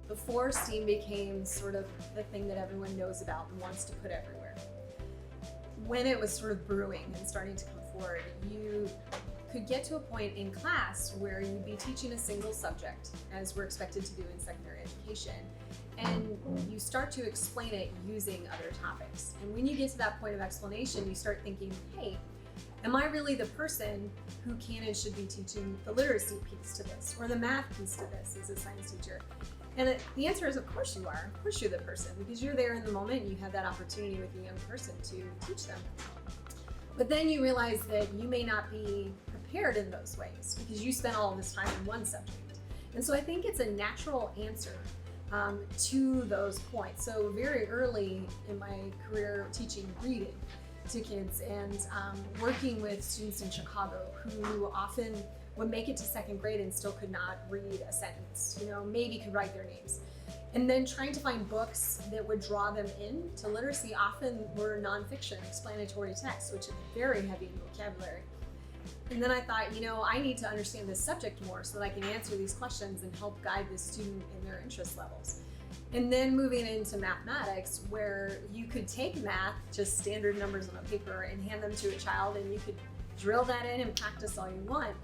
before STEAM became sort of the thing that everyone knows about and wants to put everywhere. When it was sort of brewing and starting to come forward, you could get to a point in class where you'd be teaching a single subject, as we're expected to do in secondary education, and you start to explain it using other topics. And when you get to that point of explanation, you start thinking, hey, am I really the person who can and should be teaching the literacy piece to this, or the math piece to this as a science teacher? And the answer is, of course you are. Of course you're the person, because you're there in the moment and you have that opportunity with a young person to teach them. But then you realize that you may not be prepared in those ways because you spent all this time in one subject. And so I think it's a natural answer to those points. So very early in my career teaching reading to kids and working with students in Chicago who often would make it to second grade and still could not read a sentence, maybe could write their names. And then trying to find books that would draw them into literacy often were nonfiction, explanatory texts, which are very heavy in vocabulary. And then I thought, I need to understand this subject more so that I can answer these questions and help guide the student in their interest levels. And then moving into mathematics, where you could take math, just standard numbers on a paper, and hand them to a child, and you could drill that in and practice all you want.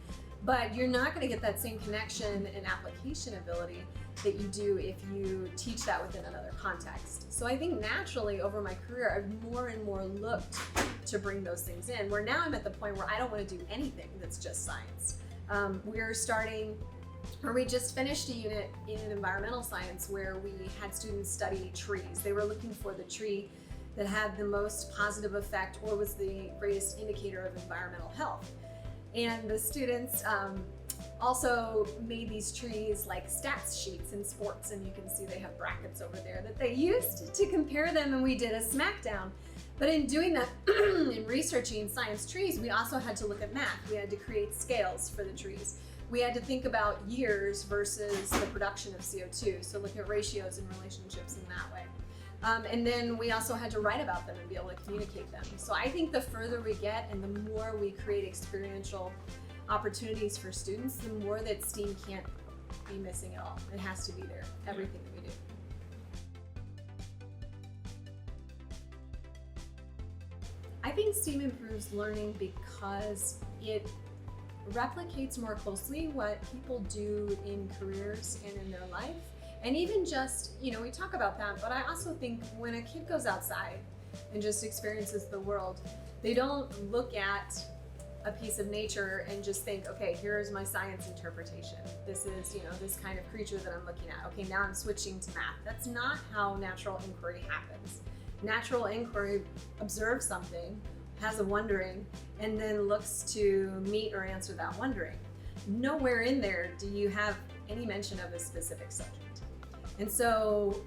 But you're not going to get that same connection and application ability that you do if you teach that within another context. So I think naturally over my career, I've more and more looked to bring those things in, where now I'm at the point where I don't want to do anything that's just science. We just finished a unit in environmental science where we had students study trees. They were looking for the tree that had the most positive effect or was the greatest indicator of environmental health. And the students also made these trees like stats sheets in sports, and you can see they have brackets over there that they used to compare them, and we did a smackdown. But in doing that, in researching science trees, we also had to look at math. We had to create scales for the trees. We had to think about years versus the production of CO2, so look at ratios and relationships in that way. And then we also had to write about them and be able to communicate them. So I think the further we get and the more we create experiential opportunities for students, the more that STEAM can't be missing at all. It has to be there, everything that we do. I think STEAM improves learning because it replicates more closely what people do in careers and in their life. And even just, we talk about that, but I also think when a kid goes outside and just experiences the world, they don't look at a piece of nature and just think, okay, here's my science interpretation. This is, this kind of creature that I'm looking at. Okay, now I'm switching to math. That's not how natural inquiry happens. Natural inquiry observes something, has a wondering, and then looks to meet or answer that wondering. Nowhere in there do you have any mention of a specific subject. And so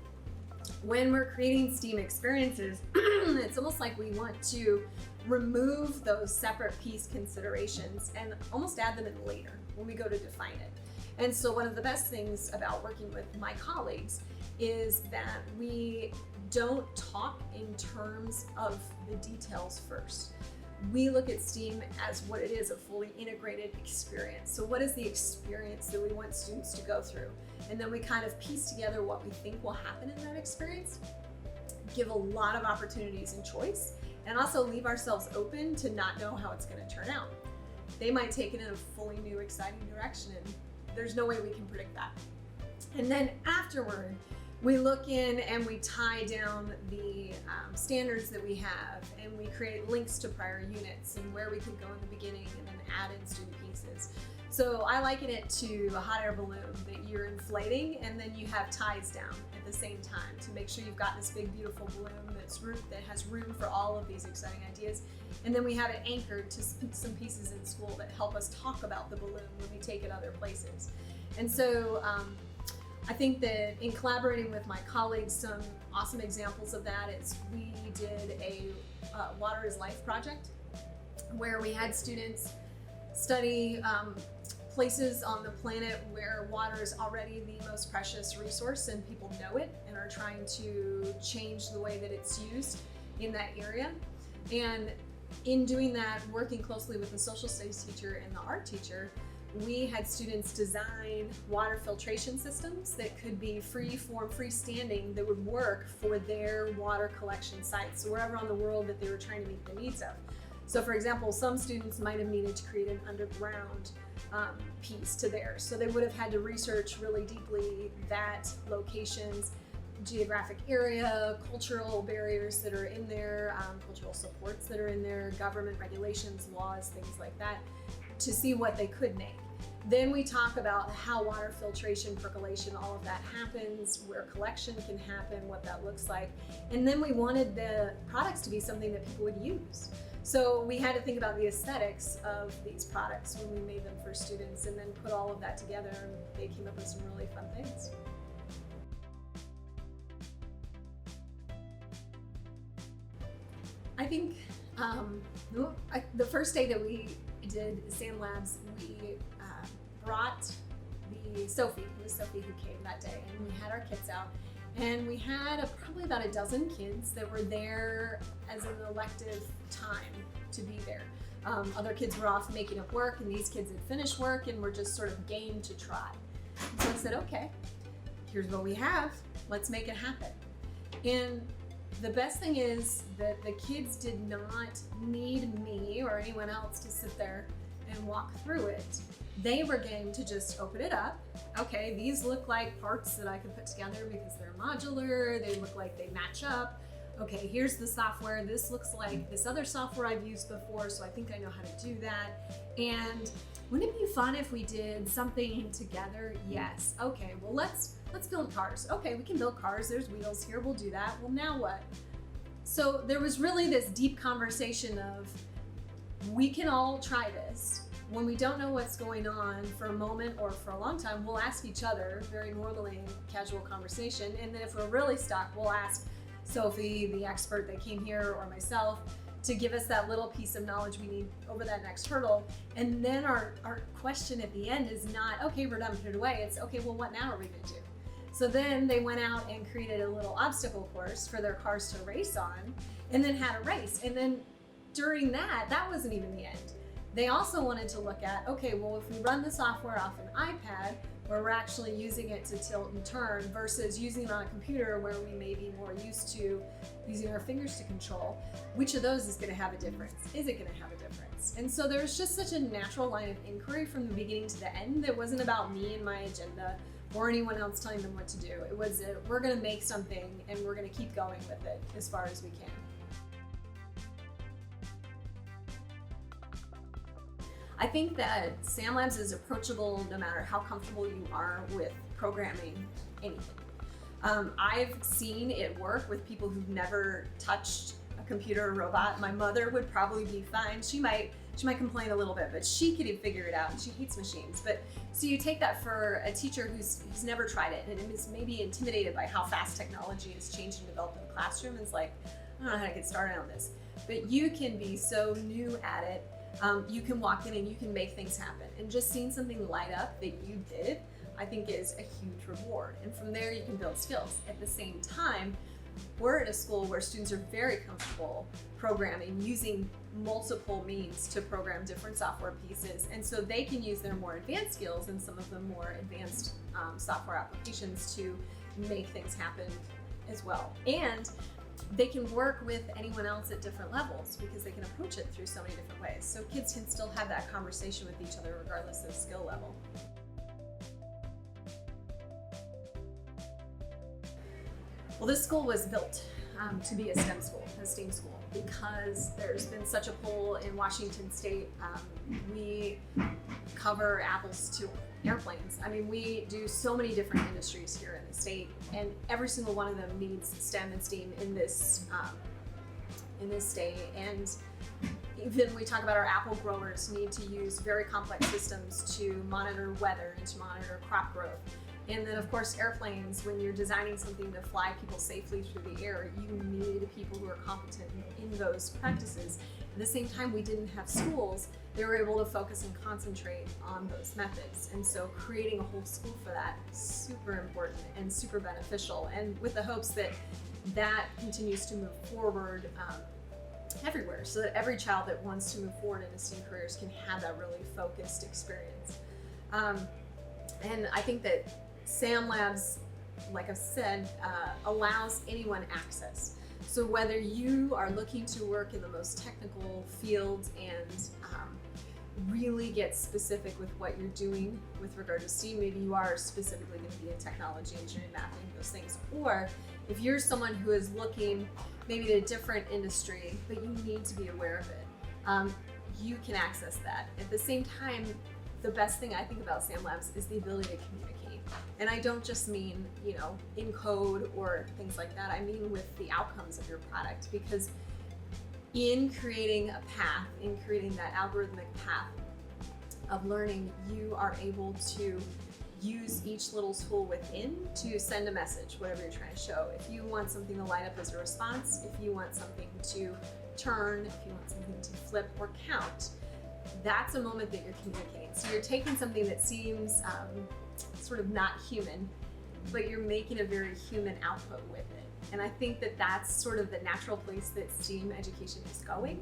when we're creating STEAM experiences, it's almost like we want to remove those separate piece considerations and almost add them in later when we go to define it. And so one of the best things about working with my colleagues is that we don't talk in terms of the details first. We look at STEAM as what it is, a fully integrated experience. So what is the experience that we want students to go through? And then we kind of piece together what we think will happen in that experience, give a lot of opportunities and choice, and also leave ourselves open to not know how it's going to turn out. They might take it in a fully new, exciting direction, and there's no way we can predict that. And then afterward, we look in and we tie down the standards that we have, and we create links to prior units and where we could go in the beginning and then add in student pieces. So I liken it to a hot air balloon that you're inflating, and then you have ties down at the same time to make sure you've got this big, beautiful balloon that has room for all of these exciting ideas. And then we have it anchored to some pieces in school that help us talk about the balloon when we take it other places. And so I think that in collaborating with my colleagues, some awesome examples of that is we did a Water is Life project where we had students study places on the planet where water is already the most precious resource and people know it and are trying to change the way that it's used in that area. And in doing that, working closely with the social studies teacher and the art teacher, we had students design water filtration systems that could be free-form, freestanding, that would work for their water collection sites, so wherever on the world that they were trying to meet the needs of. So for example, some students might have needed to create an underground piece to theirs. So they would have had to research really deeply that location's geographic area, cultural barriers that are in there, cultural supports that are in there, government regulations, laws, things like that, to see what they could make. Then we talk about how water filtration, percolation, all of that happens, where collection can happen, what that looks like. And then we wanted the products to be something that people would use. So we had to think about the aesthetics of these products when we made them for students, and then put all of that together, and they came up with some really fun things. I think the first day that we did SAM Labs, we brought Sophie who came that day, and we had our kits out, and we had probably about a dozen kids that were there as an elective time to be there. Other kids were off making up work, and these kids had finished work and were just sort of game to try. So I said, okay, here's what we have, let's make it happen. And the best thing is that the kids did not need me or anyone else to sit there and walk through it. They were game to just open it up. Okay, these look like parts that I can put together because they're modular, they look like they match up. Okay, here's the software. This looks like this other software I've used before, so I think I know how to do that. And wouldn't it be fun if we did something together? Yes. Okay, well let's build cars. Okay, we can build cars. There's wheels here, we'll do that. Well, now what? So there was really this deep conversation of, we can all try this. When we don't know what's going on for a moment or for a long time, we'll ask each other very normally in casual conversation. And then if we're really stuck, we'll ask Sophie, the expert that came here, or myself, to give us that little piece of knowledge we need over that next hurdle. And then our question at the end is not, okay, we're done, put it away. It's, okay, well, what now are we gonna do? So then they went out and created a little obstacle course for their cars to race on, and then had a race. And then during that wasn't even the end. They also wanted to look at, okay, well, if we run the software off an iPad, where we're actually using it to tilt and turn, versus using it on a computer where we may be more used to using our fingers to control, which of those is gonna have a difference? Is it gonna have a difference? And so there's just such a natural line of inquiry from the beginning to the end that wasn't about me and my agenda or anyone else telling them what to do. It was, we're gonna make something and we're gonna keep going with it as far as we can. I think that SAM Labs is approachable no matter how comfortable you are with programming anything. I've seen it work with people who've never touched a computer or robot. My mother would probably be fine. She might complain a little bit, but she could figure it out, and she hates machines. But so you take that for a teacher who's never tried it and is maybe intimidated by how fast technology has changed and developed in the classroom, and it's like, I don't know how to get started on this. But you can be so new at it. You can walk in and you can make things happen. And just seeing something light up that you did, I think is a huge reward. And from there you can build skills. At the same time, we're at a school where students are very comfortable programming, using multiple means to program different software pieces. And so they can use their more advanced skills and some of the more advanced software applications to make things happen as well. And they can work with anyone else at different levels because they can approach it through so many different ways. So kids can still have that conversation with each other regardless of skill level. Well, this school was built to be a STEM school, a STEAM school, because there's been such a pull in Washington State. We cover apples to airplanes. I mean, we do so many different industries here in the state, and every single one of them needs STEM and STEAM in this state. And even we talk about our apple growers need to use very complex systems to monitor weather and to monitor crop growth. And then of course airplanes, when you're designing something to fly people safely through the air, you need people who are competent in those practices. At the same time, we didn't have schools. They were able to focus and concentrate on those methods. And so creating a whole school for that is super important and super beneficial, and with the hopes that that continues to move forward everywhere, so that every child that wants to move forward into STEAM careers can have that really focused experience. And I think that SAM Labs, like I've said, allows anyone access. So whether you are looking to work in the most technical fields and really get specific with what you're doing with regard to STEAM, maybe you are specifically going to be in technology, engineering, math, those things, or if you're someone who is looking maybe at a different industry, but you need to be aware of it, you can access that. At the same time, the best thing I think about SAM Labs is the ability to communicate. And I don't just mean, in code or things like that. I mean with the outcomes of your product, because in creating a path, in creating that algorithmic path of learning, you are able to use each little tool within to send a message, whatever you're trying to show. If you want something to light up as a response, if you want something to turn, if you want something to flip or count, that's a moment that you're communicating. So you're taking something that seems sort of not human, but you're making a very human output with it. And I think that that's sort of the natural place that STEAM education is going.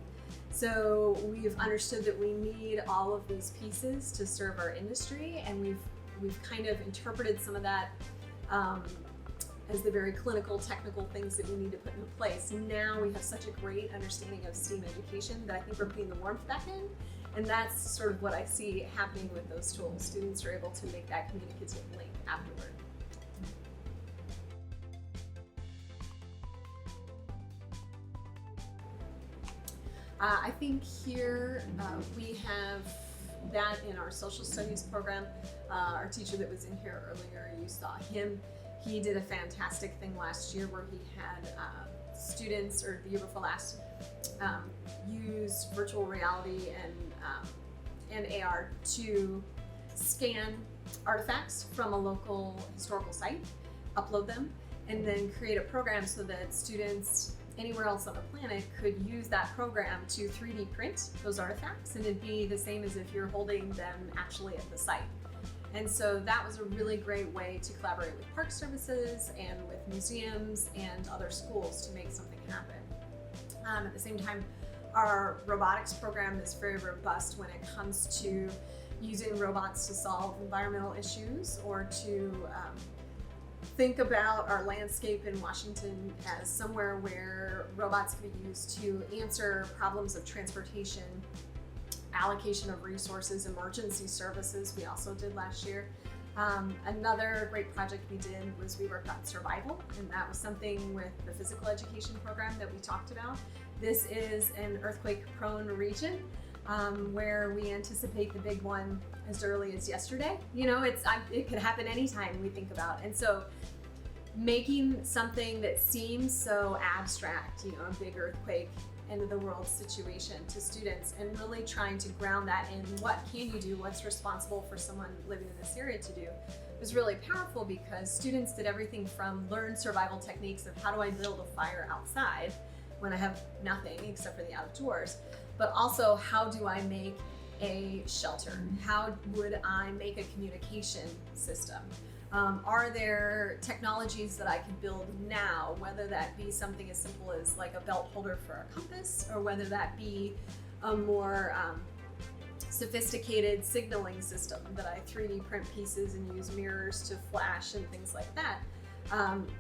So we've understood that we need all of these pieces to serve our industry, and we've kind of interpreted some of that as the very clinical, technical things that we need to put into place. Now we have such a great understanding of STEAM education that I think we're putting the warmth back in, and that's sort of what I see happening with those tools. Students are able to make that communicative link afterward. I think here we have that in our social studies program. Our teacher that was in here earlier, you saw him. He did a fantastic thing last year where he had students, or the year before last, use virtual reality and AR to scan artifacts from a local historical site, upload them, and then create a program so that students anywhere else on the planet could use that program to 3D print those artifacts, and it'd be the same as if you're holding them actually at the site. And so that was a really great way to collaborate with park services and with museums and other schools to make something happen. At the same time, our robotics program is very robust when it comes to using robots to solve environmental issues, or to think about our landscape in Washington as somewhere where robots can be used to answer problems of transportation, allocation of resources, emergency services we also did last year. Another great project we did was we worked on survival, and that was something with the physical education program that we talked about. This is an earthquake-prone region where we anticipate the big one as early as yesterday. It could happen anytime we think about. And so making something that seems so abstract, a big earthquake, end of the world situation to students, and really trying to ground that in what can you do, what's responsible for someone living in this area to do, was really powerful, because students did everything from learn survival techniques of how do I build a fire outside when I have nothing except for the outdoors, but also how do I make a shelter? How would I make a communication system? Are there technologies that I could build now, whether that be something as simple as like a belt holder for a compass, or whether that be a more sophisticated signaling system that I 3D print pieces and use mirrors to flash and things like that.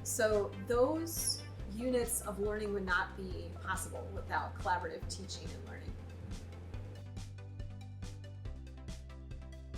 So those units of learning would not be possible without collaborative teaching and learning.